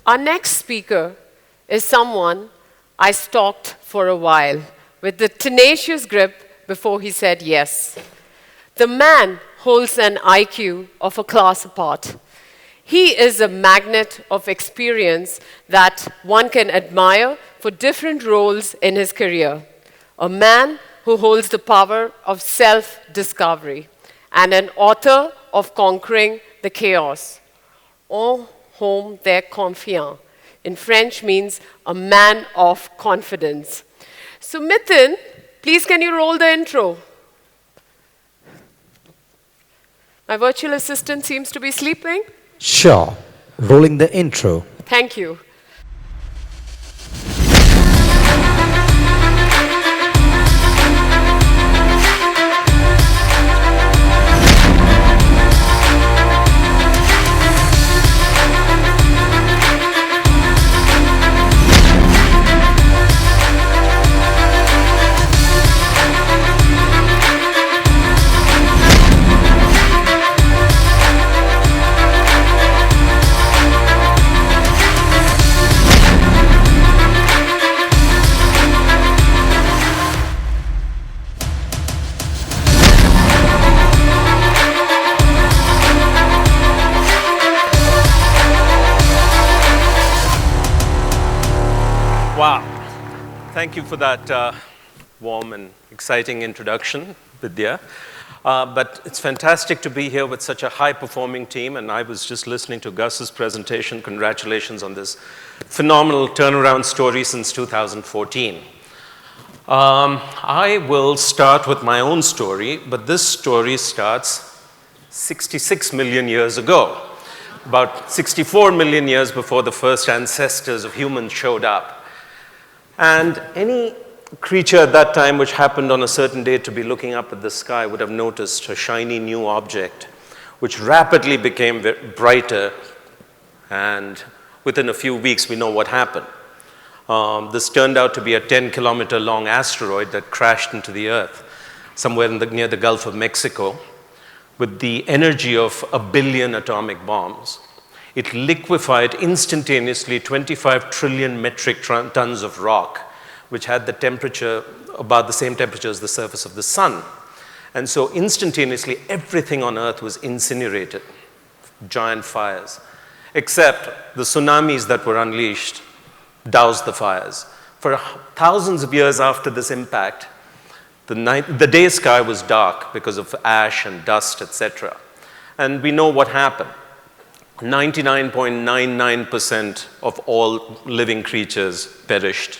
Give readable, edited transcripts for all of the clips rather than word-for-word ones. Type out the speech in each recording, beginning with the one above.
Our next speaker is someone I stalked for a while with the tenacious grip before he said yes. The man holds an IQ of a class apart. He is a magnet of experience that one can admire for different roles in his career. A man who holds the power of self-discovery and an author of Conquering the Chaos. En homme de confiance. In French means a man of confidence. So Mithun, please can you roll the intro? My virtual assistant seems to be sleeping. Sure. Rolling the intro. Thank you. Wow. Thank you for that warm and exciting introduction, Vidya. But it's fantastic to be here with such a high-performing team, and I was just listening to Gus's presentation. Congratulations on this phenomenal turnaround story since 2014. I will start with my own story, but this story starts 66 million years ago, about 64 million years before the first ancestors of humans showed up. And any creature at that time which happened on a certain day to be looking up at the sky would have noticed a shiny new object, which rapidly became brighter, and within a few weeks we know what happened. This turned out to be a 10-kilometer long asteroid that crashed into the Earth somewhere near the Gulf of Mexico with the energy of 1 billion atomic bombs. It liquefied instantaneously 25 trillion metric tons of rock, which had the temperature, about the same temperature as the surface of the sun. And so instantaneously, everything on Earth was incinerated, giant fires, except the tsunamis that were unleashed doused the fires. For thousands of years after this impact, the day sky was dark because of ash and dust, etc. And we know what happened. 99.99% of all living creatures perished,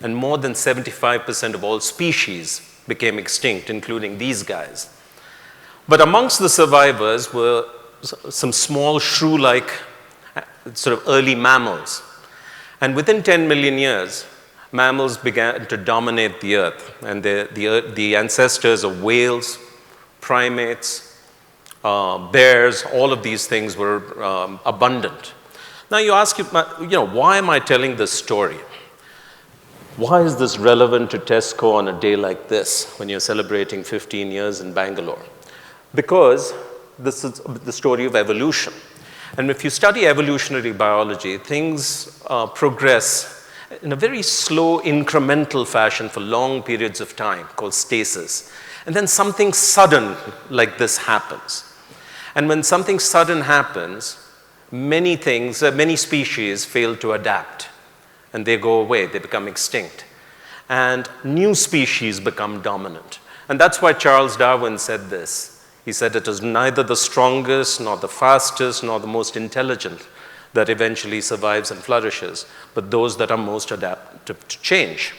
and more than 75% of all species became extinct, including these guys. But amongst the survivors were some small shrew-like sort of early mammals. And within 10 million years, mammals began to dominate the Earth, and the ancestors of whales, primates, bears, all of these things were abundant. Now you ask, why am I telling this story? Why is this relevant to Tesco on a day like this when you're celebrating 15 years in Bangalore? Because this is the story of evolution. And if you study evolutionary biology, things progress in a very slow, incremental fashion for long periods of time, called stasis. And then something sudden like this happens. And when something sudden happens, many species fail to adapt, and they go away, they become extinct. And new species become dominant. And that's why Charles Darwin said this. He said it is neither the strongest, nor the fastest, nor the most intelligent that eventually survives and flourishes, but those that are most adaptive to change.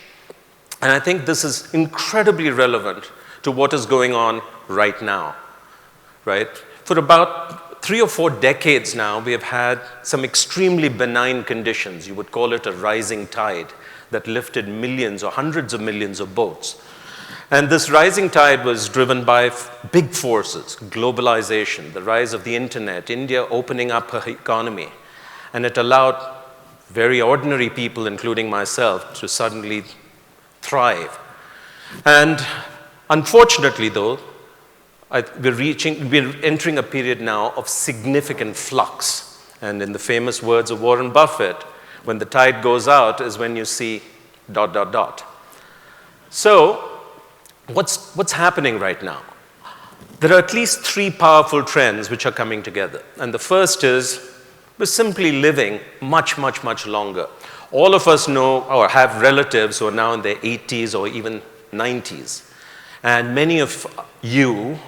And I think this is incredibly relevant to what is going on right now, right? For about 3 or 4 decades now, we have had some extremely benign conditions. You would call it a rising tide that lifted millions or hundreds of millions of boats. And this rising tide was driven by big forces, globalization, the rise of the internet, India opening up her economy. And it allowed very ordinary people, including myself, to suddenly thrive. And unfortunately, though, we're entering a period now of significant flux And in the famous words of Warren Buffett, when the tide goes out is when you see ... So, what's happening right now? There are at least three powerful trends which are coming together. And the first is we're simply living much, much, much longer. All of us know or have relatives who are now in their 80s or even 90s. And many of you,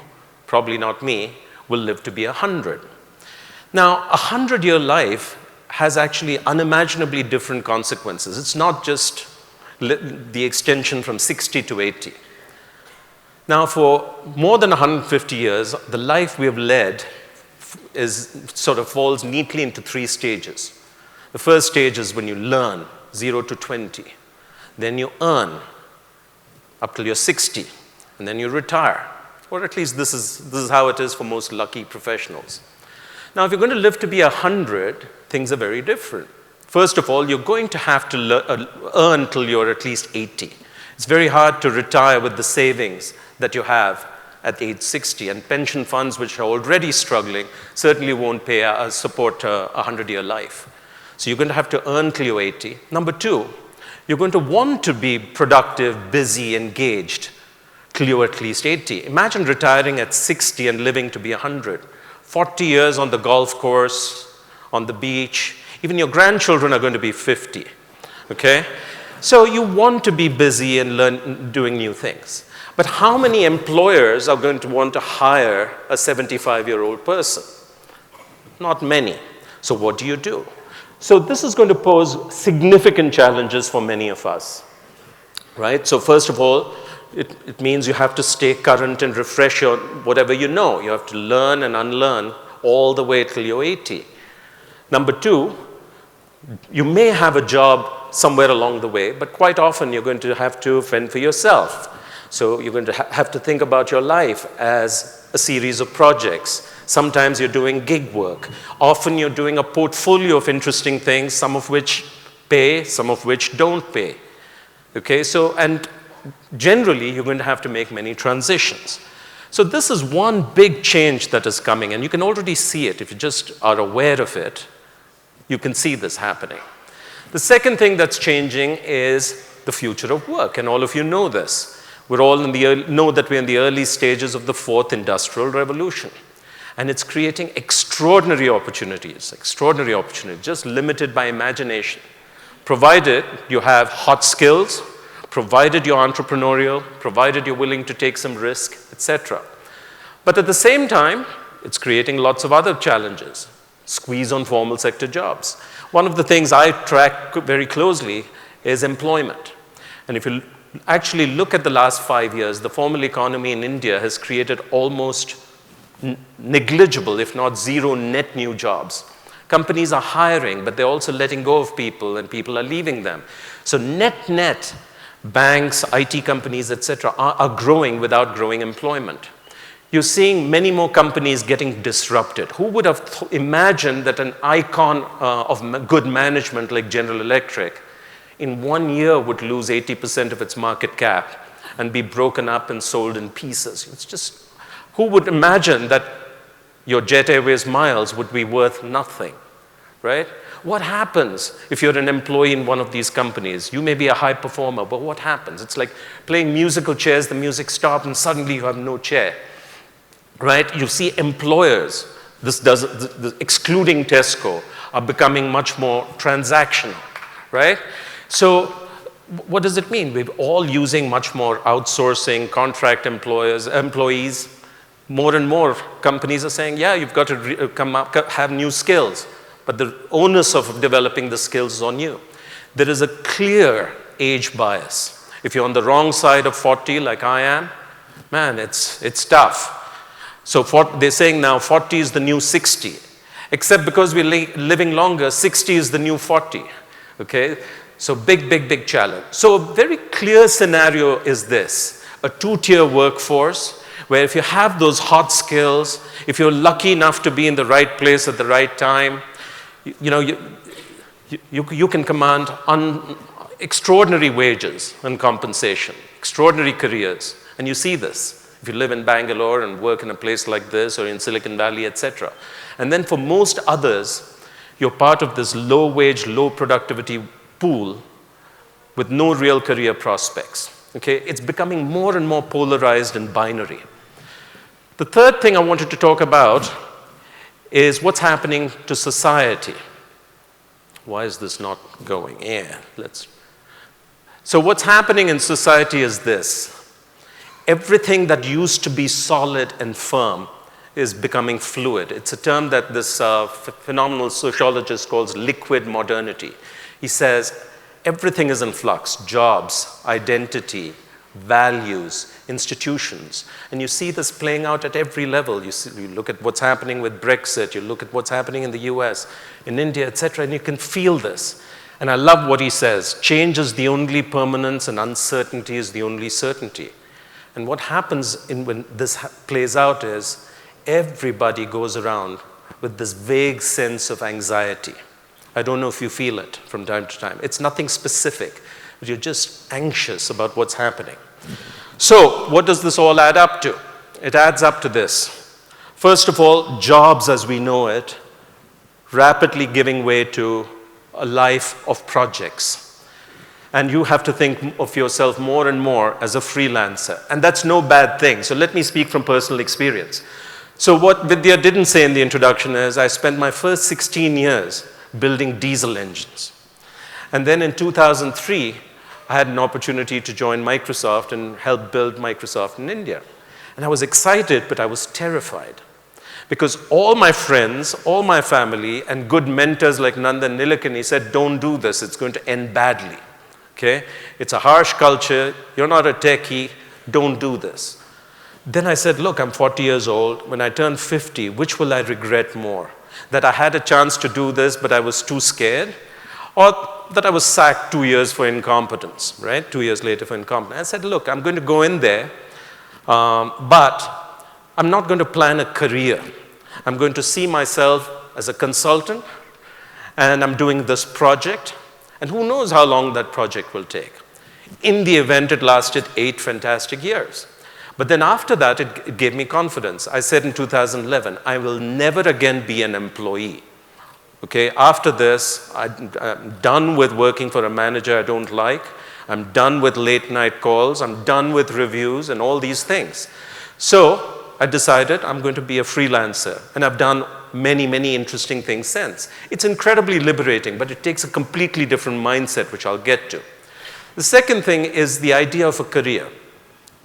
probably not me, will live to be 100. Now, a 100-year life has actually unimaginably different consequences. It's not just the extension from 60 to 80. Now, for more than 150 years, the life we have led sort of falls neatly into three stages. The first stage is when you learn, 0 to 20. Then you earn up till you're 60, and then you retire. Or at least this is how it is for most lucky professionals. Now, if you're going to live to be 100, things are very different. First of all, you're going to have to earn till you're at least 80. It's very hard to retire with the savings that you have at age 60, and pension funds, which are already struggling, certainly won't support a 100-year life. So you're going to have to earn till you're 80. Number two, you're going to want to be productive, busy, engaged till you're at least 80. Imagine retiring at 60 and living to be 100. 40 years on the golf course, on the beach. Even your grandchildren are going to be 50, okay? So you want to be busy and doing new things. But how many employers are going to want to hire a 75-year-old person? Not many. So what do you do? So this is going to pose significant challenges for many of us, right? So first of all, it means you have to stay current and refresh whatever you know. You have to learn and unlearn all the way till you're 80. Number two, you may have a job somewhere along the way, but quite often you're going to have to fend for yourself. So you're going to have to think about your life as a series of projects. Sometimes you're doing gig work. Often you're doing a portfolio of interesting things, some of which pay, some of which don't pay. Okay, so, and generally you're going to have to make many transitions. So this is one big change that is coming, and you can already see it. If you just are aware of it, you can see this happening. The second thing that's changing is the future of work, and all of you know this. We're all know that we're in the early stages of the fourth industrial revolution. And it's creating extraordinary opportunities, just limited by imagination. Provided you have hot skills, provided you're entrepreneurial, provided you're willing to take some risk, etc. But at the same time, it's creating lots of other challenges. Squeeze on formal sector jobs. One of the things I track very closely is employment. And if you actually look at the last 5 years, the formal economy in India has created almost negligible, if not zero, net new jobs. Companies are hiring, but they're also letting go of people, and people are leaving them. So net, banks, IT companies, etc., are growing without growing employment. You're seeing many more companies getting disrupted. Who would have imagined that an icon of good management like General Electric in 1 year would lose 80% of its market cap and be broken up and sold in pieces? It's just, who would imagine that your Jet Airways miles would be worth nothing, right? What happens if you're an employee in one of these companies? You may be a high performer, but what happens? It's like playing musical chairs, the music stops, and suddenly you have no chair, right? You see employers, excluding Tesco, are becoming much more transactional, right? So what does it mean? We're all using much more outsourcing, contract employees. More and more companies are saying, yeah, you've got to have new skills, but the onus of developing the skills is on you. There is a clear age bias. If you're on the wrong side of 40, like I am, man, it's tough. So they're saying now 40 is the new 60, except because we're living longer, 60 is the new 40, okay? So big challenge. So a very clear scenario is this: a two-tier workforce where if you have those hot skills, if you're lucky enough to be in the right place at the right time, you can command extraordinary wages and compensation, extraordinary careers. And you see this if you live in Bangalore and work in a place like this or in Silicon Valley, etc. And then for most others, You're part of this low-wage, low-productivity pool with no real career prospects. Okay? It's becoming more and more polarized and binary. The third thing I wanted to talk about is what's happening to society. Why is this not going? Yeah, So what's happening in society is this. Everything that used to be solid and firm is becoming fluid. It's a term that this phenomenal sociologist calls liquid modernity. He says everything is in flux: jobs, identity, values, institutions. And you see this playing out at every level. You look at what's happening with Brexit, you look at what's happening in the US, in India, etc., and you can feel this. And I love what he says: change is the only permanence and uncertainty is the only certainty. And what happens when this plays out is everybody goes around with this vague sense of anxiety. I don't know if you feel it from time to time. It's nothing specific, but you're just anxious about what's happening. So what does this all add up to? It adds up to this. First of all, jobs as we know it, rapidly giving way to a life of projects. And you have to think of yourself more and more as a freelancer. And that's no bad thing. So let me speak from personal experience. So what Vidya didn't say in the introduction is I spent my first 16 years building diesel engines. And then in 2003, I had an opportunity to join Microsoft and help build Microsoft in India. And I was excited, but I was terrified. Because all my friends, all my family, and good mentors like Nandan Nilekani said, don't do this, it's going to end badly. Okay? It's a harsh culture, you're not a techie, don't do this. Then I said, look, I'm 40 years old. When I turn 50, which will I regret more? That I had a chance to do this, but I was too scared? Or that I was sacked 2 years for incompetence, right? 2 years later for incompetence. I said, look, I'm going to go in there, but I'm not going to plan a career. I'm going to see myself as a consultant, and I'm doing this project, and who knows how long that project will take. In the event, it lasted 8 fantastic years. But then after that, it gave me confidence. I said in 2011, I will never again be an employee. Okay, after this, I'm done with working for a manager I don't like. I'm done with late night calls. I'm done with reviews and all these things. So I decided I'm going to be a freelancer. And I've done many, many interesting things since. It's incredibly liberating, but it takes a completely different mindset, which I'll get to. The second thing is the idea of a career.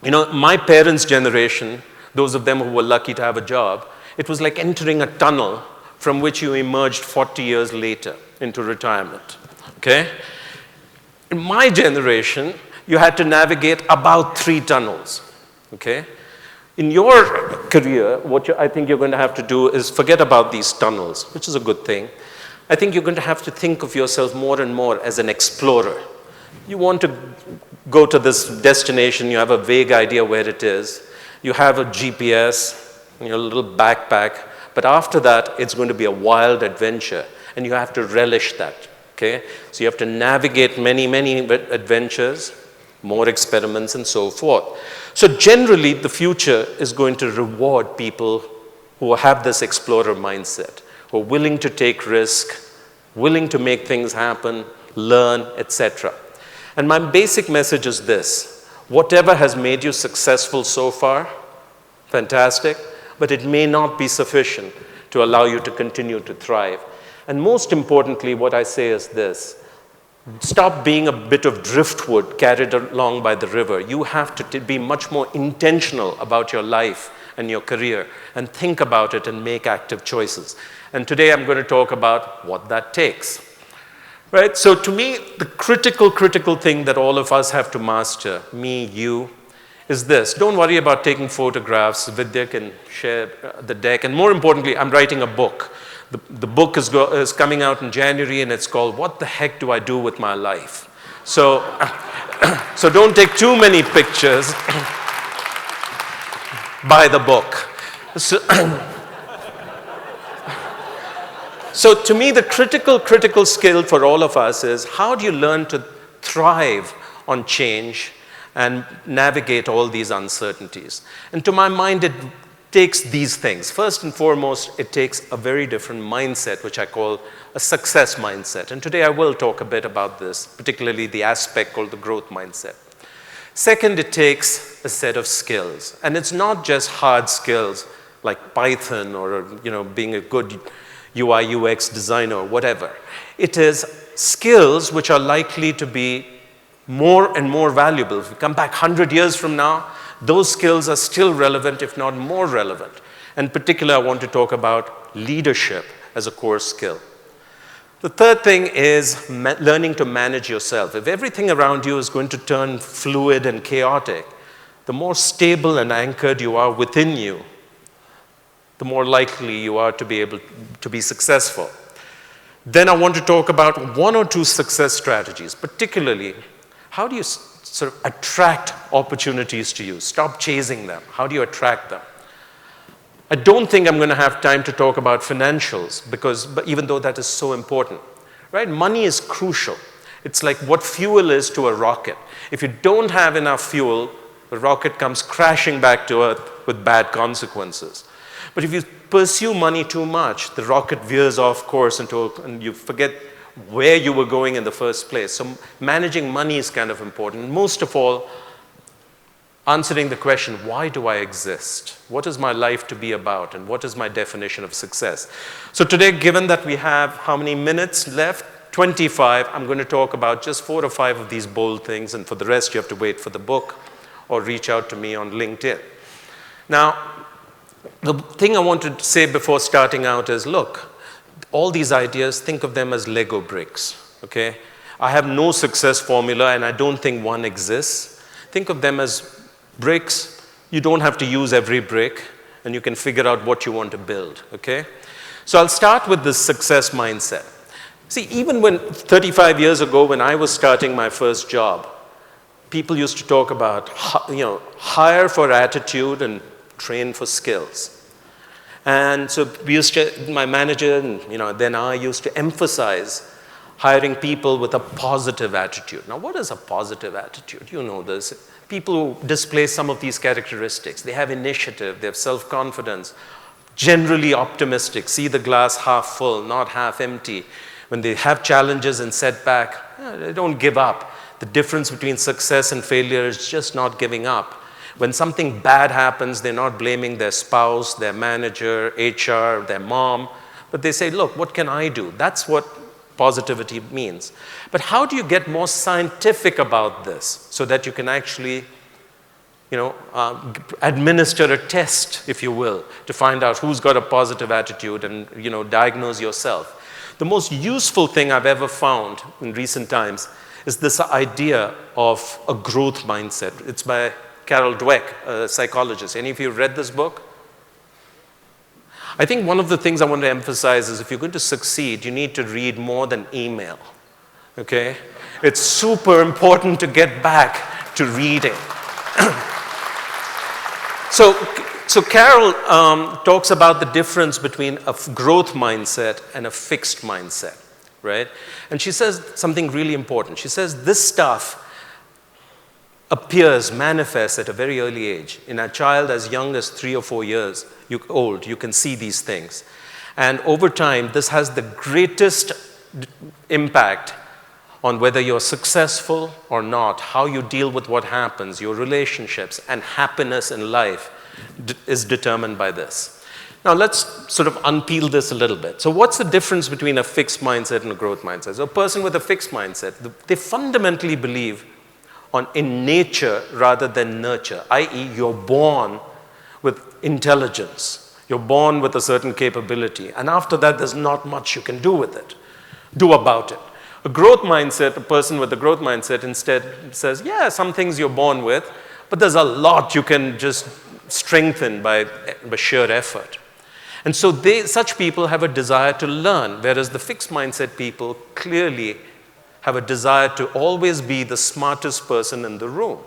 You know, my parents' generation, those of them who were lucky to have a job, it was like entering a tunnel from which you emerged 40 years later into retirement, okay? In my generation, you had to navigate about 3 tunnels, okay? In your career, what I think you're going to have to do is forget about these tunnels, which is a good thing. I think you're going to have to think of yourself more and more as an explorer. You want to go to this destination, you have a vague idea where it is, you have a GPS, your little backpack, but after that, it's going to be a wild adventure, and you have to relish that, okay? So you have to navigate many, many adventures, more experiments, and so forth. So generally, the future is going to reward people who have this explorer mindset, who are willing to take risk, willing to make things happen, learn, etc. And my basic message is this: whatever has made you successful so far, fantastic, but it may not be sufficient to allow you to continue to thrive. And most importantly, what I say is this: stop being a bit of driftwood carried along by the river. You have to be much more intentional about your life and your career, and think about it and make active choices. And today I'm going to talk about what that takes. Right? So to me, the critical thing that all of us have to master, me, you, is this. Don't worry about taking photographs. Vidya can share the deck. And more importantly, I'm writing a book. The book is coming out in January, and it's called What the Heck Do I Do With My Life? So, so don't take too many pictures. Buy the book. So to me, the critical skill for all of us is how do you learn to thrive on change and navigate all these uncertainties? And to my mind, it takes these things. First and foremost, it takes a very different mindset, which I call a success mindset. And today I will talk a bit about this, particularly the aspect called the growth mindset. Second, it takes a set of skills. And it's not just hard skills like Python or being a good UI UX designer or whatever. It is skills which are likely to be more and more valuable. If we come back 100 years from now, those skills are still relevant, if not more relevant. In particular, I want to talk about leadership as a core skill. The third thing is learning to manage yourself. If everything around you is going to turn fluid and chaotic, the more stable and anchored you are within you, the more likely you are to be able to be successful. Then I want to talk about one or two success strategies, particularly how do you sort of attract opportunities to you? Stop chasing them. How do you attract them? I don't think I'm going to have time to talk about financials but even though that is so important, right? Money is crucial. It's like what fuel is to a rocket. If you don't have enough fuel, the rocket comes crashing back to Earth with bad consequences. But if you pursue money too much, the rocket veers off course and you forget where you were going in the first place. So managing money is kind of important. Most of all, answering the question, why do I exist? What is my life to be about? And what is my definition of success? So today, given that we have how many minutes left? 25. I'm going to talk about just 4 or 5 of these bold things. And for the rest, you have to wait for the book or reach out to me on LinkedIn. Now, the thing I want to say before starting out is, look, all these ideas, think of them as Lego bricks, okay? I have no success formula, and I don't think one exists. Think of them as bricks. You don't have to use every brick, and you can figure out what you want to build, okay? So I'll start with this success mindset. See, even when 35 years ago, when I was starting my first job, people used to talk about, hire for attitude and train for skills. And so my manager and then I used to emphasize hiring people with a positive attitude. Now, what is a positive attitude? You know this. People who display some of these characteristics. They have initiative, they have self-confidence, generally optimistic, see the glass half full, not half empty. When they have challenges and setback, they don't give up. The difference between success and failure is just not giving up. When something bad happens, they're not blaming their spouse, their manager, HR, their mom, but they say, look, what can I do? That's what positivity means. But how do you get more scientific about this so that you can actually, administer a test, if you will, to find out who's got a positive attitude and, diagnose yourself? The most useful thing I've ever found in recent times is this idea of a growth mindset. It's by Carol Dweck, a psychologist. Any of you read this book? I think one of the things I want to emphasize is if you're going to succeed, you need to read more than email, okay? It's super important to get back to reading. So Carol talks about the difference between a growth mindset and a fixed mindset, right? And she says something really important. She says this stuff manifests at a very early age. In a child as young as 3 or 4 years old, you can see these things. And over time, this has the greatest impact on whether you're successful or not, how you deal with what happens, your relationships, and happiness in life is determined by this. Now, let's sort of unpeel this a little bit. So what's the difference between a fixed mindset and a growth mindset? So a person with a fixed mindset, they fundamentally believe in nature rather than nurture, i.e. you're born with intelligence. You're born with a certain capability. And after that, there's not much you can do about it. A growth mindset, a person with a growth mindset instead says, yeah, some things you're born with, but there's a lot you can just strengthen by sheer effort. And so such people have a desire to learn, whereas the fixed mindset people clearly have a desire to always be the smartest person in the room.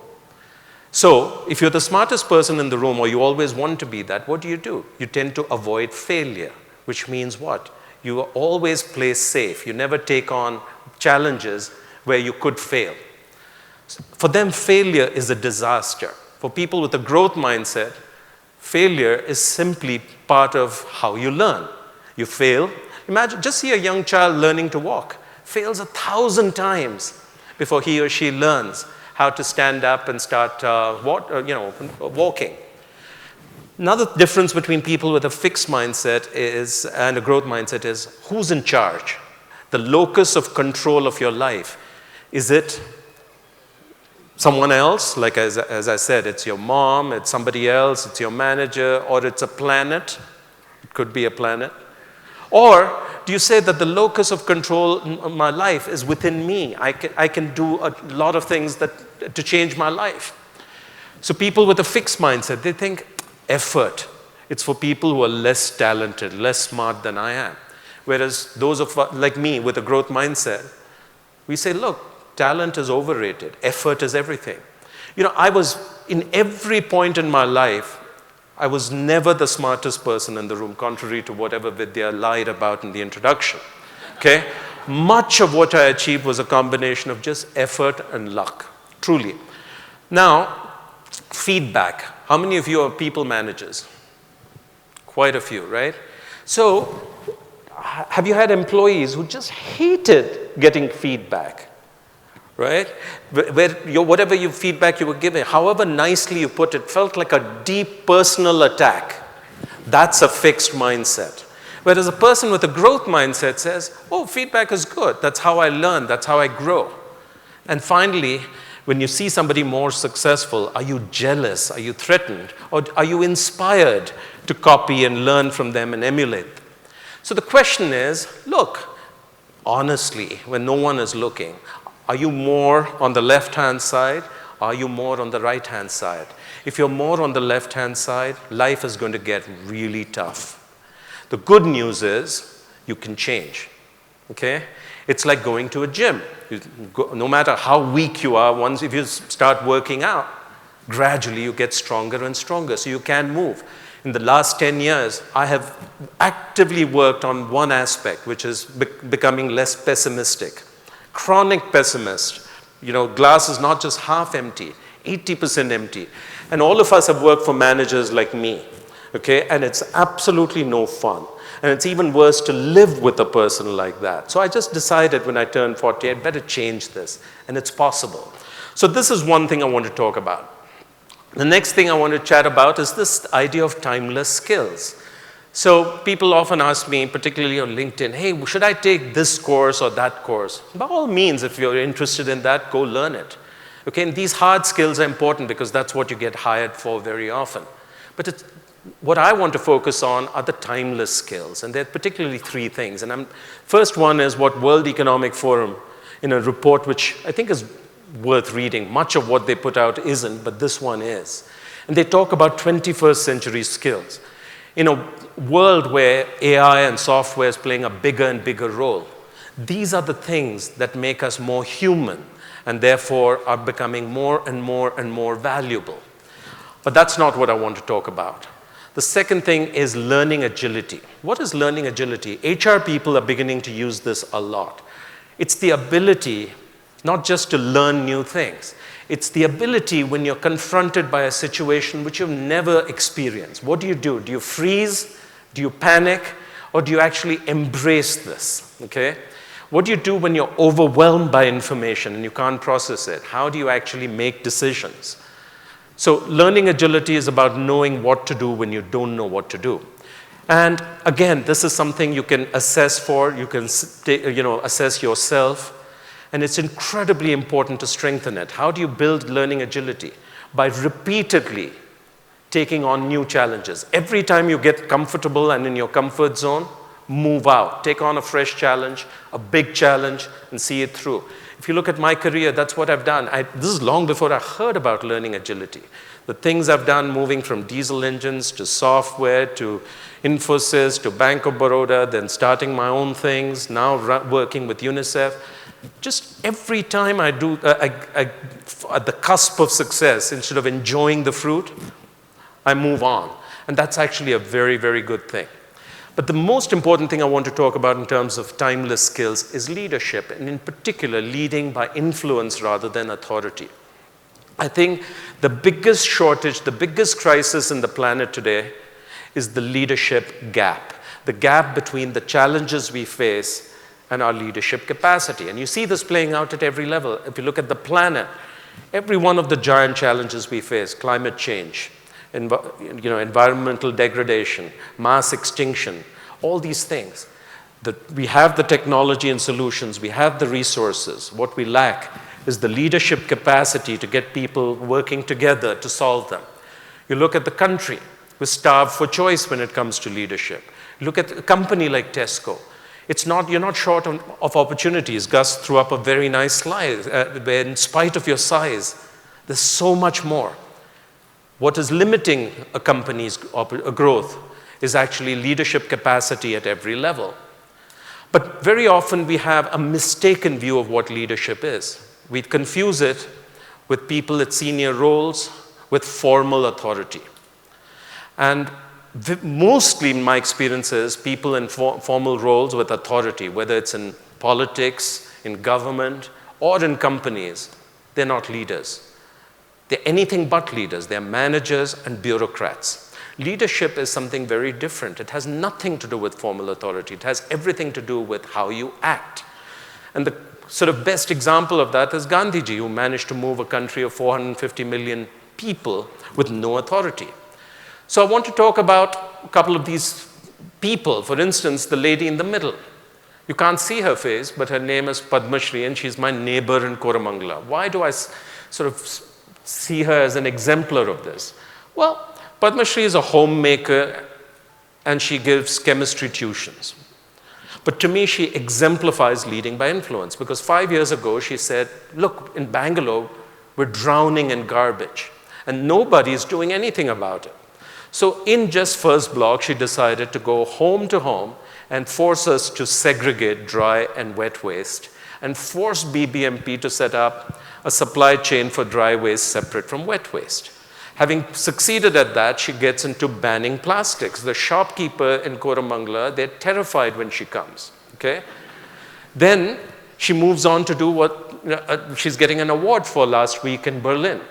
So, if you're the smartest person in the room, or you always want to be that, what do? You tend to avoid failure, which means what? You always play safe. You never take on challenges where you could fail. For them, failure is a disaster. For people with a growth mindset, Failure is simply part of how you learn. You fail. Imagine, just see a young child learning to walk. Fails 1,000 times before he or she learns how to stand up and start walking. Another difference between people with a fixed mindset and a growth mindset is who's in charge? The locus of control of your life. Is it someone else? Like as I said, it's your mom, it's somebody else, it's your manager, or it's a planet. It could be a planet. Or do you say that the locus of control in my life is within me? I can do a lot of things to change my life. So people with a fixed mindset, they think effort. It's for people who are less talented, less smart than I am. Whereas those of like me with a growth mindset, we say, look, talent is overrated. Effort is everything. I was, in every point in my life, I was never the smartest person in the room, contrary to whatever Vidya lied about in the introduction. Okay? Much of what I achieved was a combination of just effort and luck, truly. Now, feedback. How many of you are people managers? Quite a few, right? So, have you had employees who just hated getting feedback? Right? Whatever feedback you were given, however nicely you put it, felt like a deep personal attack. That's a fixed mindset. Whereas a person with a growth mindset says, oh, feedback is good. That's how I learn. That's how I grow. And finally, when you see somebody more successful, are you jealous? Are you threatened? Or are you inspired to copy and learn from them and emulate them? So the question is, look, honestly, when no one is looking, are you more on the left-hand side? Are you more on the right-hand side? If you're more on the left-hand side, life is going to get really tough. The good news is you can change, okay? It's like going to a gym. No matter how weak you are, if you start working out, gradually you get stronger and stronger, so you can move. In the last 10 years, I have actively worked on one aspect, which is becoming less pessimistic. Chronic pessimist. Glass is not just half empty, 80% empty. And all of us have worked for managers like me, okay? And it's absolutely no fun. And it's even worse to live with a person like that. So I just decided when I turned 40, I'd better change this. And it's possible. So this is one thing I want to talk about. The next thing I want to chat about is this idea of timeless skills. So people often ask me, particularly on LinkedIn, hey, should I take this course or that course? By all means, if you're interested in that, go learn it. Okay, and these hard skills are important because that's what you get hired for very often. But what I want to focus on are the timeless skills, and there are particularly three things. And first one is what World Economic Forum, in a report which I think is worth reading. Much of what they put out isn't, but this one is. And they talk about 21st century skills. In a world where AI and software is playing a bigger and bigger role, these are the things that make us more human and therefore are becoming more and more and more valuable. But that's not what I want to talk about. The second thing is learning agility. What is learning agility? HR people are beginning to use this a lot. It's the ability not just to learn new things. It's the ability when you're confronted by a situation which you've never experienced. What do? Do you freeze? Do you panic? Or do you actually embrace this? Okay? What do you do when you're overwhelmed by information and you can't process it? How do you actually make decisions? So learning agility is about knowing what to do when you don't know what to do. And again, this is something you can assess for. You can assess yourself. And it's incredibly important to strengthen it. How do you build learning agility? By repeatedly taking on new challenges. Every time you get comfortable and in your comfort zone, move out. Take on a fresh challenge, a big challenge, and see it through. If you look at my career, that's what I've done. This is long before I heard about learning agility. The things I've done moving from diesel engines to software to Infosys to Bank of Baroda, then starting my own things, now working with UNICEF. Just every time I do, at the cusp of success, instead of enjoying the fruit, I move on. And that's actually a very, very good thing. But the most important thing I want to talk about in terms of timeless skills is leadership, and in particular, leading by influence rather than authority. I think the biggest shortage, the biggest crisis in the planet today is the leadership gap. The gap between the challenges we face and our leadership capacity. And you see this playing out at every level. If you look at the planet, every one of the giant challenges we face, climate change, environmental degradation, mass extinction, all these things. We have the technology and solutions, we have the resources. What we lack is the leadership capacity to get people working together to solve them. You look at the country, we're starved for choice when it comes to leadership. Look at a company like Tesco. You're not short of opportunities. Gus threw up a very nice slide where in spite of your size, there's so much more. What is limiting a company's growth is actually leadership capacity at every level. But very often we have a mistaken view of what leadership is. We confuse it with people at senior roles with formal authority. And mostly in my experiences, people in formal roles with authority, whether it's in politics, in government, or in companies, they're not leaders. They're anything but leaders. They're managers and bureaucrats. Leadership is something very different. It has nothing to do with formal authority. It has everything to do with how you act. And the sort of best example of that is Gandhiji, who managed to move a country of 450 million people with no authority. So I want to talk about a couple of these people. For instance, the lady in the middle. You can't see her face, but her name is Padma Shri, and she's my neighbor in Koramangala. Why do I sort of see her as an exemplar of this? Well, Padma Shri is a homemaker, and she gives chemistry tuitions. But to me, she exemplifies leading by influence, because 5 years ago, she said, look, in Bangalore, we're drowning in garbage, and nobody's doing anything about it. So in just first block, she decided to go home to home and force us to segregate dry and wet waste and force BBMP to set up a supply chain for dry waste separate from wet waste. Having succeeded at that, she gets into banning plastics. The shopkeeper in Koramangala, they're terrified when she comes, okay? Then she moves on to do what she's getting an award for last week in Berlin.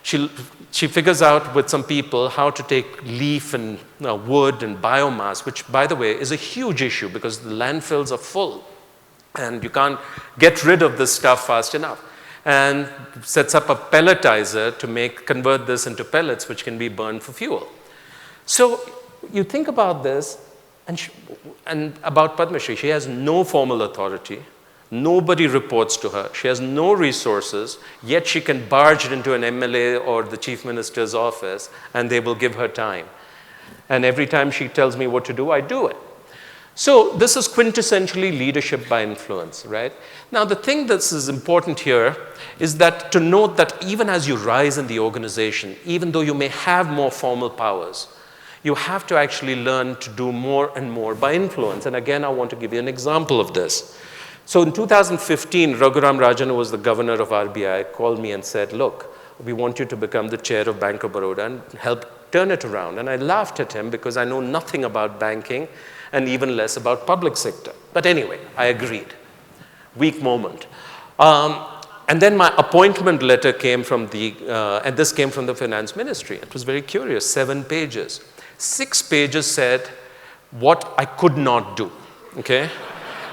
She figures out with some people how to take leaf and wood and biomass, which, by the way, is a huge issue because the landfills are full and you can't get rid of this stuff fast enough. And sets up a pelletizer to convert this into pellets, which can be burned for fuel. So you think about this, and about Padma Shri, she has no formal authority. Nobody reports to her. She has no resources, yet she can barge into an MLA or the chief minister's office, and they will give her time. And every time she tells me what to do, I do it. So this is quintessentially leadership by influence, right? Now, the thing that is important here is that to note that even as you rise in the organization, even though you may have more formal powers, you have to actually learn to do more and more by influence. And again, I want to give you an example of this. So in 2015, Raghuram Rajan, who was the governor of RBI, called me and said, look, we want you to become the chair of Bank of Baroda and help turn it around. And I laughed at him because I know nothing about banking and even less about public sector. But anyway, I agreed. Weak moment. And then my appointment letter came from and this came from the finance ministry. It was very curious, 7 pages. 6 pages said what I could not do, okay?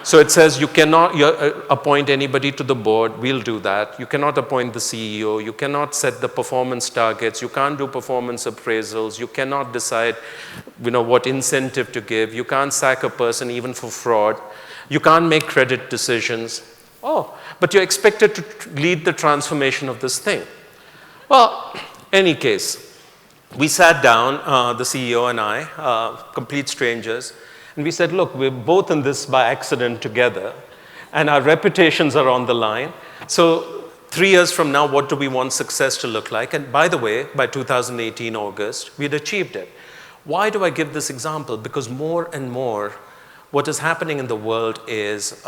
So it says you cannot appoint anybody to the board. We'll do that. You cannot appoint the CEO. You cannot set the performance targets. You can't do performance appraisals. You cannot decide, what incentive to give. You can't sack a person even for fraud. You can't make credit decisions. Oh, but you're expected to lead the transformation of this thing. Well, any case, we sat down, the CEO and I, complete strangers, and we said, look, we're both in this by accident together, and our reputations are on the line. So 3 years from now, what do we want success to look like? And by the way, by 2018 August, we'd achieved it. Why do I give this example? Because more and more, what is happening in the world is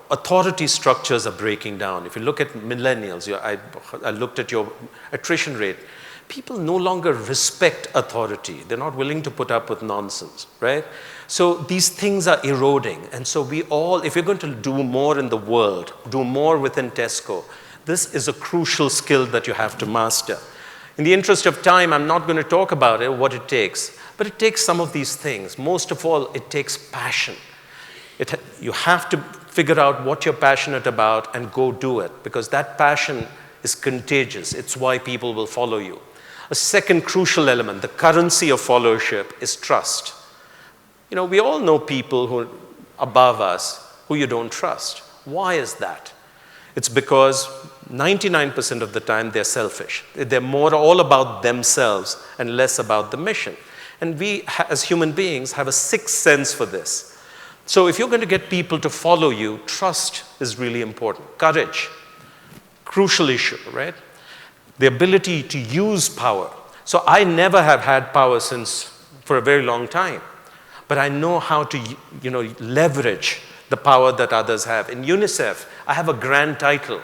authority structures are breaking down. If you look at millennials, I looked at your attrition rate. People no longer respect authority. They're not willing to put up with nonsense, right? So these things are eroding. And so if you're going to do more in the world, do more within Tesco, This is a crucial skill that you have to master. In the interest of time, I'm not going to talk about it, what it takes, but it takes some of these things. Most of all, it takes passion. You have to figure out what you're passionate about and go do it, because that passion is contagious. It's why people will follow you. A second crucial element, the currency of followership, is trust. You know, we all know people who are above us who you don't trust. Why is that? It's because 99% of the time they're selfish. They're more all about themselves and less about the mission. And we, as human beings, have a sixth sense for this. So if you're going to get people to follow you, trust is really important. Courage, crucial issue, right? The ability to use power. So I never have had power for a very long time. But I know how to, leverage the power that others have. In UNICEF, I have a grand title,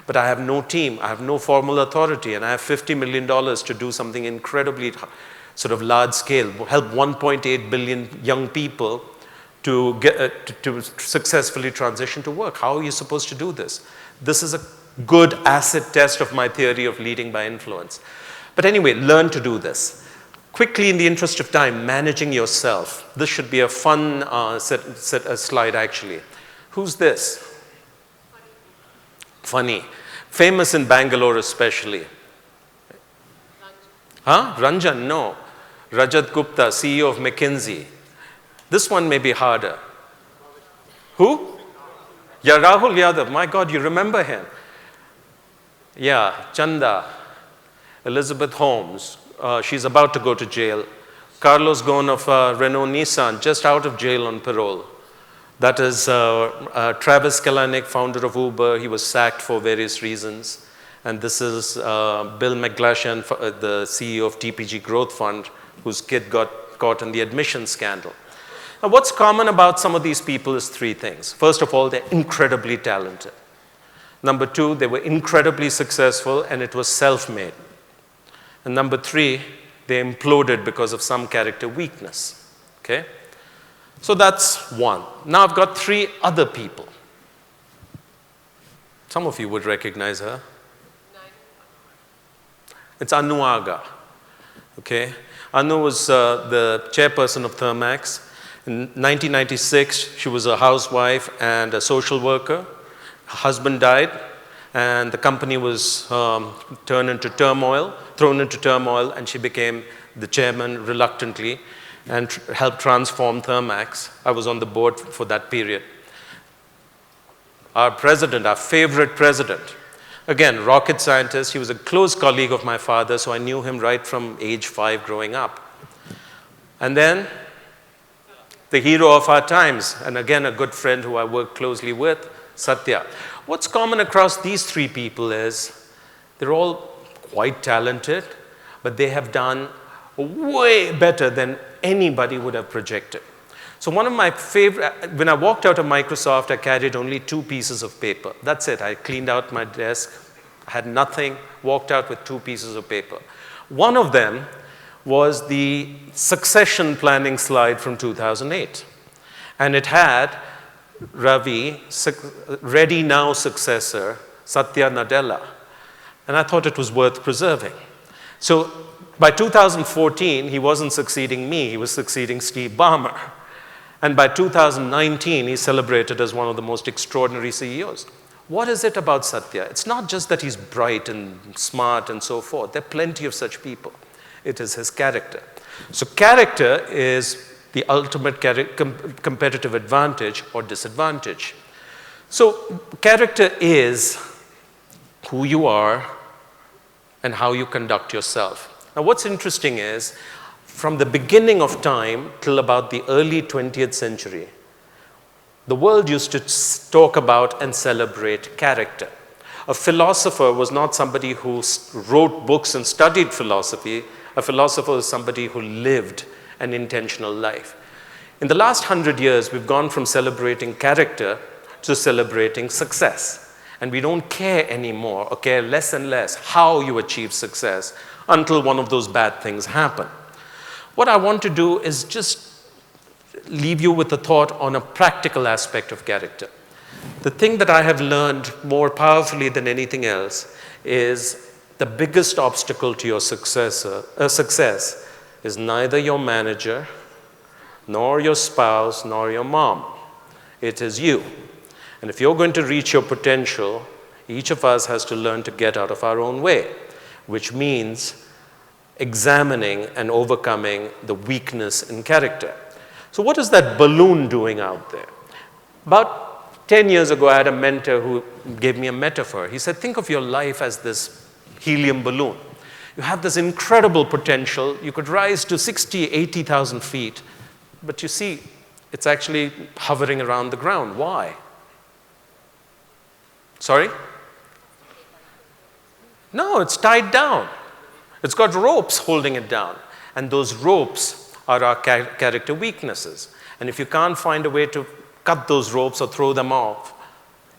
but I have no team, I have no formal authority, and I have $50 million to do something incredibly sort of large scale, help 1.8 billion young people to successfully transition to work. How are you supposed to do this? This is a good acid test of my theory of leading by influence. But anyway, learn to do this. Quickly, in the interest of time, managing yourself. This should be a fun slide, actually. Who's this? Funny. Famous in Bangalore especially. Huh? Ranjan? No. Rajat Gupta, CEO of McKinsey. This one may be harder. Who? Yeah, Rahul Yadav. My God, you remember him. Yeah, Chanda. Elizabeth Holmes. She's about to go to jail. Carlos Ghosn of Renault Nissan, just out of jail on parole. That is Travis Kalanick, founder of Uber. He was sacked for various reasons. And this is Bill McGlashan, the CEO of TPG Growth Fund, whose kid got caught in the admission scandal. Now, what's common about some of these people is three things. First of all, they're incredibly talented. Number two, they were incredibly successful, and it was self-made. And number three, they imploded because of some character weakness. Okay? So that's one. Now I've got three other people. Some of you would recognize her. It's Anu Aga. Okay? Anu was the chairperson of Thermax. In 1996, she was a housewife and a social worker. Her husband died, and the company was thrown into turmoil, and she became the chairman reluctantly and helped transform Thermax. I was on the board for that period. Our president, our favorite president, again, rocket scientist. He was a close colleague of my father, so I knew him right from age 5 growing up. And then the hero of our times, and again, a good friend who I worked closely with, Satya. What's common across these three people is they're all quite talented, but they have done way better than anybody would have projected. So one of my favorite, when I walked out of Microsoft, I carried only 2 pieces of paper. That's it. I cleaned out my desk, had nothing, walked out with 2 pieces of paper. One of them was the succession planning slide from 2008. And it had Ravi, ready now successor, Satya Nadella. And I thought it was worth preserving. So by 2014, he wasn't succeeding me, he was succeeding Steve Ballmer. And by 2019, he's celebrated as one of the most extraordinary CEOs. What is it about Satya? It's not just that he's bright and smart and so forth. There are plenty of such people. It is his character. So character is the ultimate competitive advantage or disadvantage. So character is who you are and how you conduct yourself. Now what's interesting is, from the beginning of time till about the early 20th century, the world used to talk about and celebrate character. A philosopher was not somebody who wrote books and studied philosophy. A philosopher is somebody who lived an intentional life. In the last 100 years, we've gone from celebrating character to celebrating success. And we don't care anymore, or care less and less, how you achieve success until one of those bad things happen. What I want to do is just leave you with a thought on a practical aspect of character. The thing that I have learned more powerfully than anything else is the biggest obstacle to your success is neither your manager, nor your spouse, nor your mom. It is you. And if you're going to reach your potential, each of us has to learn to get out of our own way, which means examining and overcoming the weakness in character. So what is that balloon doing out there? About 10 years ago, I had a mentor who gave me a metaphor. He said, think of your life as this helium balloon. You have this incredible potential. You could rise to 60, 80,000 feet. But you see, it's actually hovering around the ground. Why? Sorry? No, it's tied down. It's got ropes holding it down. And those ropes are our character weaknesses. And if you can't find a way to cut those ropes or throw them off,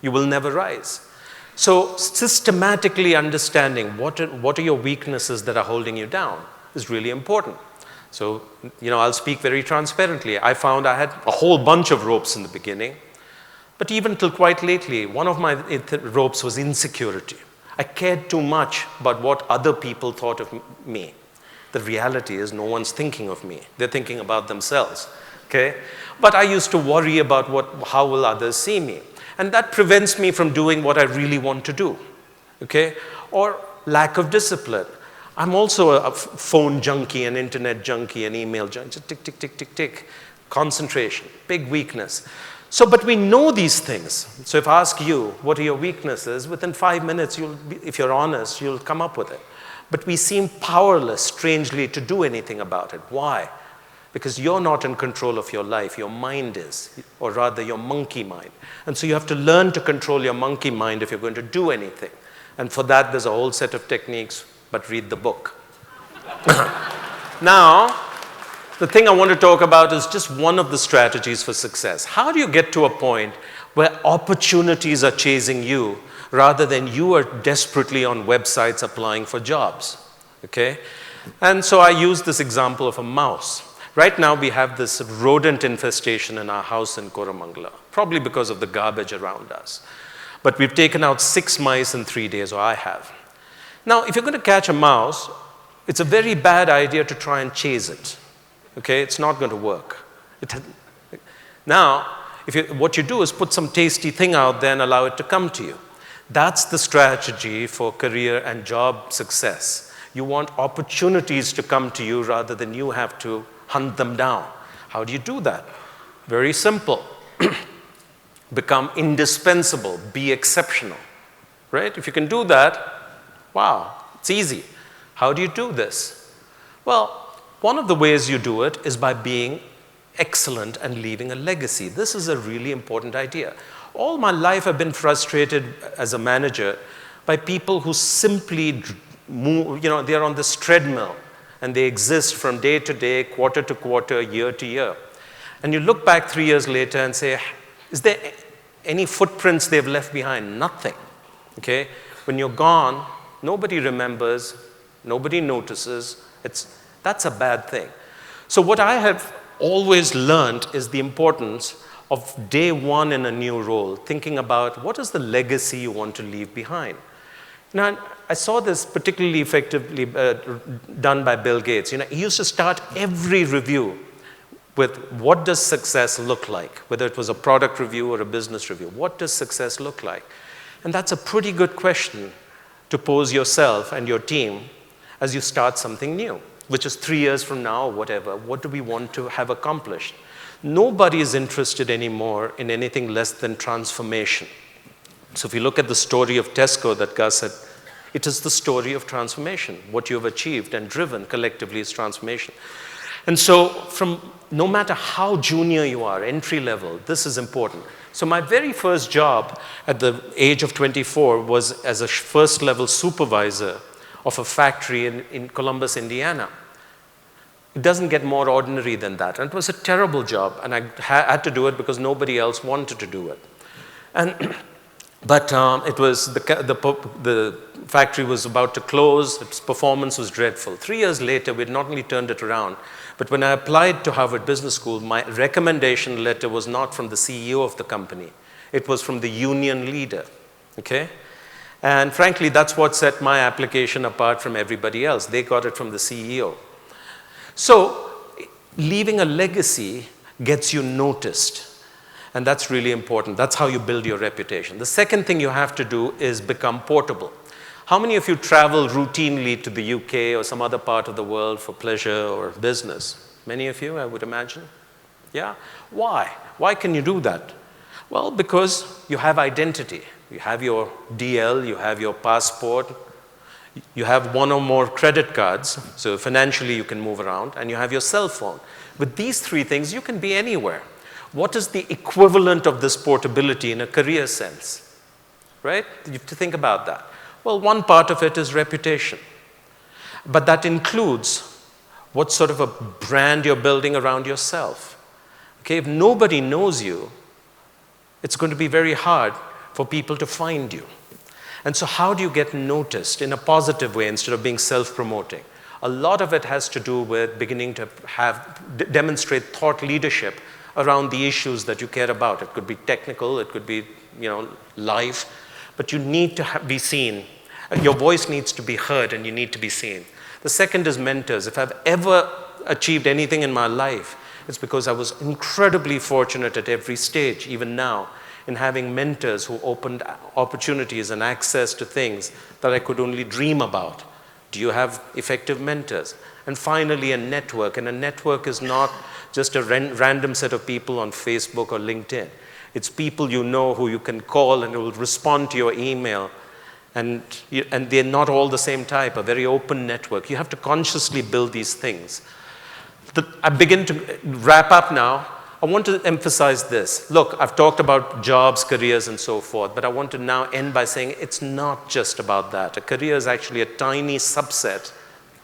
you will never rise. So systematically understanding what are your weaknesses that are holding you down is really important. So, I'll speak very transparently. I found I had a whole bunch of ropes in the beginning, but even till quite lately, one of my ropes was insecurity. I cared too much about what other people thought of me. The reality is no one's thinking of me. They're thinking about themselves, okay? But I used to worry about how will others see me? And that prevents me from doing what I really want to do, okay? Or lack of discipline. I'm also a phone junkie, an internet junkie, an email junkie. Just tick, tick, tick, tick, tick. Concentration, big weakness. So, but we know these things. So if I ask you, what are your weaknesses? Within 5 minutes, if you're honest, you'll come up with it. But we seem powerless, strangely, to do anything about it. Why? Because you're not in control of your life. Your mind is, or rather your monkey mind. And so you have to learn to control your monkey mind if you're going to do anything. And for that, there's a whole set of techniques, but read the book. Now, the thing I want to talk about is just one of the strategies for success. How do you get to a point where opportunities are chasing you rather than you are desperately on websites applying for jobs? Okay? And so I use this example of a mouse. Right now we have this rodent infestation in our house in Koramangala, probably because of the garbage around us. But we've taken out 6 mice in 3 days, or I have. Now, if you're going to catch a mouse, it's a very bad idea to try and chase it. Okay, it's not going to work. Now, what you do is put some tasty thing out there and allow it to come to you. That's the strategy for career and job success. You want opportunities to come to you rather than you have to hunt them down. How do you do that? Very simple. Become indispensable. Be exceptional. Right? If you can do that, wow, it's easy. How do you do this? Well, one of the ways you do it is by being excellent and leaving a legacy. This is a really important idea. All my life I've been frustrated as a manager by people who simply move, they're on this treadmill and they exist from day to day, quarter to quarter, year to year. And you look back 3 years later and say, is there any footprints they've left behind? Nothing, okay? When you're gone, nobody remembers, nobody notices. That's a bad thing. So what I have always learned is the importance of day one in a new role, thinking about what is the legacy you want to leave behind. Now, I saw this particularly effectively done by Bill Gates. He used to start every review with what does success look like, whether it was a product review or a business review. What does success look like? And that's a pretty good question to pose yourself and your team as you start something new, which is 3 years from now or whatever. What do we want to have accomplished? Nobody is interested anymore in anything less than transformation. So if you look at the story of Tesco that Gus said, it is the story of transformation. What you have achieved and driven collectively is transformation. And so no matter how junior you are, entry level, this is important. So my very first job at the age of 24 was as a first level supervisor of a factory in Columbus, Indiana. It doesn't get more ordinary than that. And it was a terrible job, and I had to do it because nobody else wanted to do it. But it was the factory was about to close. Its performance was dreadful. 3 years later, we had not only turned it around, but when I applied to Harvard Business School, my recommendation letter was not from the CEO of the company. It was from the union leader, okay? And frankly, that's what set my application apart from everybody else. They got it from the CEO. So leaving a legacy gets you noticed. And that's really important. That's how you build your reputation. The second thing you have to do is become portable. How many of you travel routinely to the UK or some other part of the world for pleasure or business? Many of you, I would imagine. Yeah? Why? Why can you do that? Well, because you have identity. You have your DL, you have your passport, you have one or more credit cards, so financially you can move around, and you have your cell phone. With these three things, you can be anywhere. What is the equivalent of this portability in a career sense? Right? You have to think about that. Well, one part of it is reputation. But that includes what sort of a brand you're building around yourself. Okay, if nobody knows you, it's going to be very hard for people to find you. And so how do you get noticed in a positive way instead of being self-promoting? A lot of it has to do with beginning to demonstrate thought leadership around the issues that you care about. It could be technical, it could be, life, but you need to be seen. Your voice needs to be heard and you need to be seen. The second is mentors. If I've ever achieved anything in my life, it's because I was incredibly fortunate at every stage, even now, in having mentors who opened opportunities and access to things that I could only dream about. Do you have effective mentors? And finally, a network. And a network is not just a random set of people on Facebook or LinkedIn. It's people you know who you can call and who will respond to your email. And they're not all the same type, a very open network. You have to consciously build these things. I begin to wrap up now. I want to emphasize this. Look, I've talked about jobs, careers, and so forth, but I want to now end by saying it's not just about that. A career is actually a tiny subset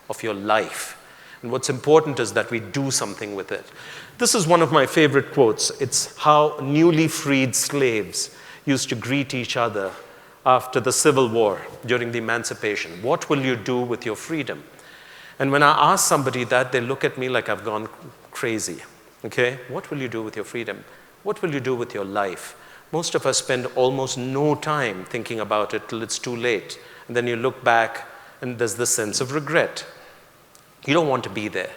of your life. And what's important is that we do something with it. This is one of my favorite quotes. It's how newly freed slaves used to greet each other after the Civil War, during the emancipation. What will you do with your freedom? And when I ask somebody that, they look at me like I've gone crazy. Okay? What will you do with your freedom? What will you do with your life? Most of us spend almost no time thinking about it till it's too late. And then you look back and there's this sense of regret. You don't want to be there.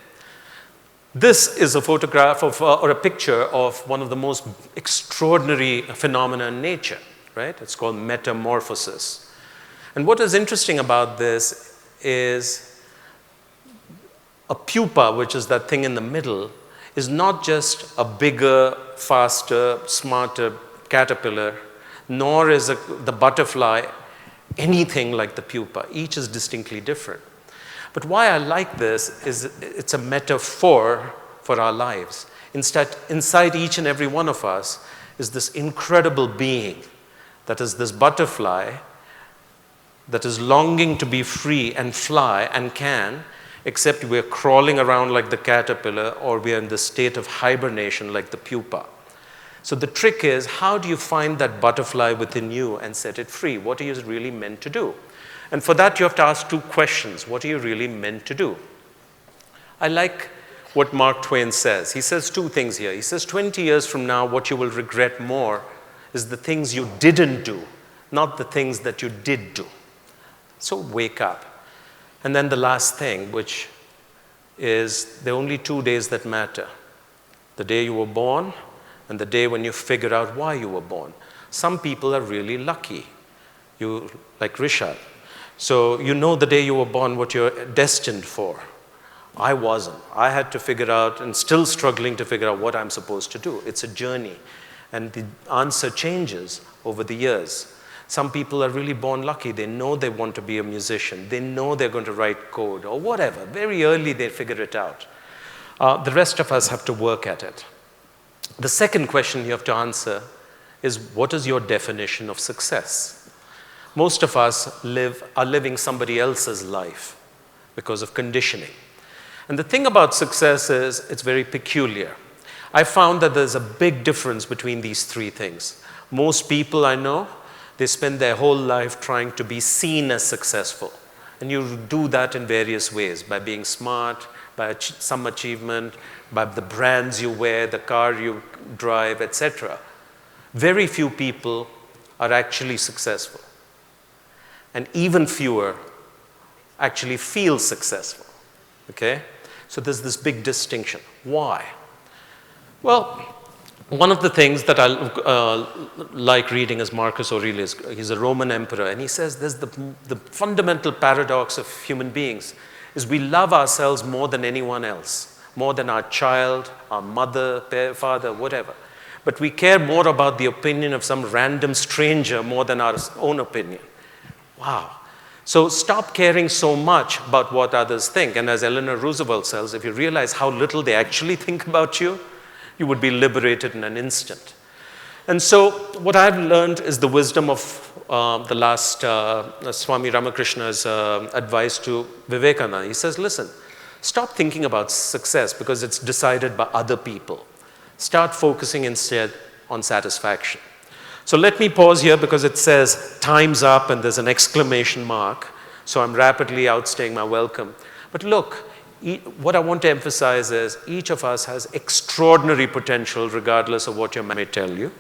This is a photograph of, or a picture of one of the most extraordinary phenomena in nature, right? It's called metamorphosis. And what is interesting about this is a pupa, which is that thing in the middle, is not just a bigger, faster, smarter caterpillar, nor is the butterfly anything like the pupa. Each is distinctly different. But why I like this is it's a metaphor for our lives. Instead, inside each and every one of us is this incredible being that is this butterfly that is longing to be free and fly and can, except we're crawling around like the caterpillar or we're in the state of hibernation like the pupa. So the trick is, how do you find that butterfly within you and set it free? What are you really meant to do? And for that, you have to ask two questions. What are you really meant to do? I like what Mark Twain says. He says two things here. He says 20 years from now, what you will regret more is the things you didn't do, not the things that you did do. So wake up. And then the last thing, which is there are only 2 days that matter. The day you were born and the day when you figure out why you were born. Some people are really lucky. You, like Rishad. So you know the day you were born what you're destined for. I wasn't. I had to figure out and still struggling to figure out what I'm supposed to do. It's a journey. And the answer changes over the years. Some people are really born lucky. They know they want to be a musician. They know they're going to write code or whatever. Very early they figure it out. The rest of us have to work at it. The second question you have to answer is, what is your definition of success? Most of us are living somebody else's life because of conditioning. And the thing about success is it's very peculiar. I found that there's a big difference between these three things. Most people I know, they spend their whole life trying to be seen as successful. And you do that in various ways, by being smart, by some achievement, by the brands you wear, the car you drive, etc. very few people are actually successful. And even fewer actually feel successful. Okay? So there's this big distinction. Why? Well, one of the things that I like reading is Marcus Aurelius. He's a Roman emperor, and he says there's the fundamental paradox of human beings is we love ourselves more than anyone else, more than our child, our mother, father, whatever. But we care more about the opinion of some random stranger more than our own opinion. Wow. So stop caring so much about what others think. And as Eleanor Roosevelt says, if you realize how little they actually think about you, you would be liberated in an instant. And so what I've learned is the wisdom of the last Swami Ramakrishna's advice to Vivekananda. He says, listen, stop thinking about success because it's decided by other people. Start focusing instead on satisfaction. So let me pause here because it says time's up and there's an exclamation mark. So I'm rapidly outstaying my welcome. But look, what I want to emphasize is each of us has extraordinary potential regardless of what your man may tell you.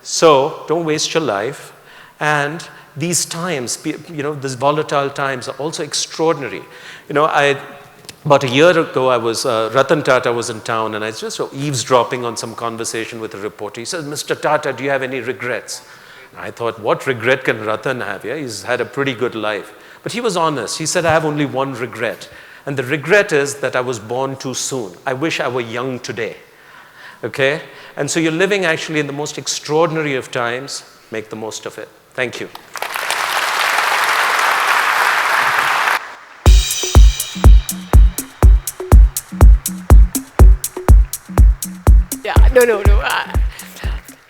So don't waste your life. And these times, these volatile times are also extraordinary. About a year ago, Ratan Tata was in town and I was just eavesdropping on some conversation with a reporter. He says, Mr. Tata, do you have any regrets? And I thought, what regret can Ratan have? Yeah? He's had a pretty good life. But he was honest. He said, I have only one regret. And the regret is that I was born too soon. I wish I were young today. Okay? And so you're living actually in the most extraordinary of times. Make the most of it. Thank you. Yeah, no.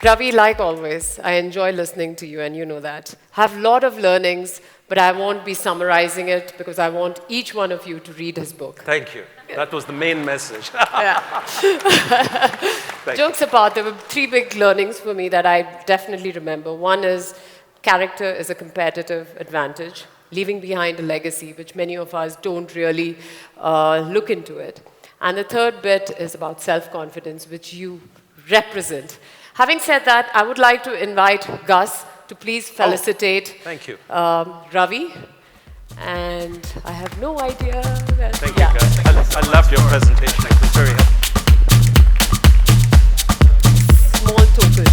Ravi, like always, I enjoy listening to you, and you know that. Have a lot of learnings, but I won't be summarizing it because I want each one of you to read his book. Thank you. That was the main message. Jokes apart, there were 3 big learnings for me that I definitely remember. One is character is a competitive advantage, leaving behind a legacy, which many of us don't really look into it. And the third bit is about self-confidence, which you represent. Having said that, I would like to invite Gus to please felicitate thank you. Ravi. And I have no idea. Thank you, Gus. I loved your presentation. It was very helpful. Small token.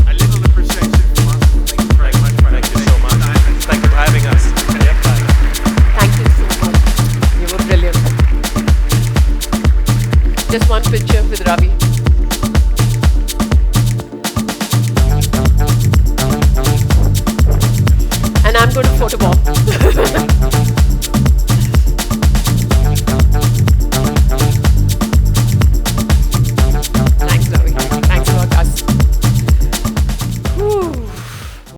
A little appreciation from us. Thank you very much. Thank you so much. Thank you for having us. Thank you so much. You were brilliant. Just one picture with Ravi. And I'm going to photobomb.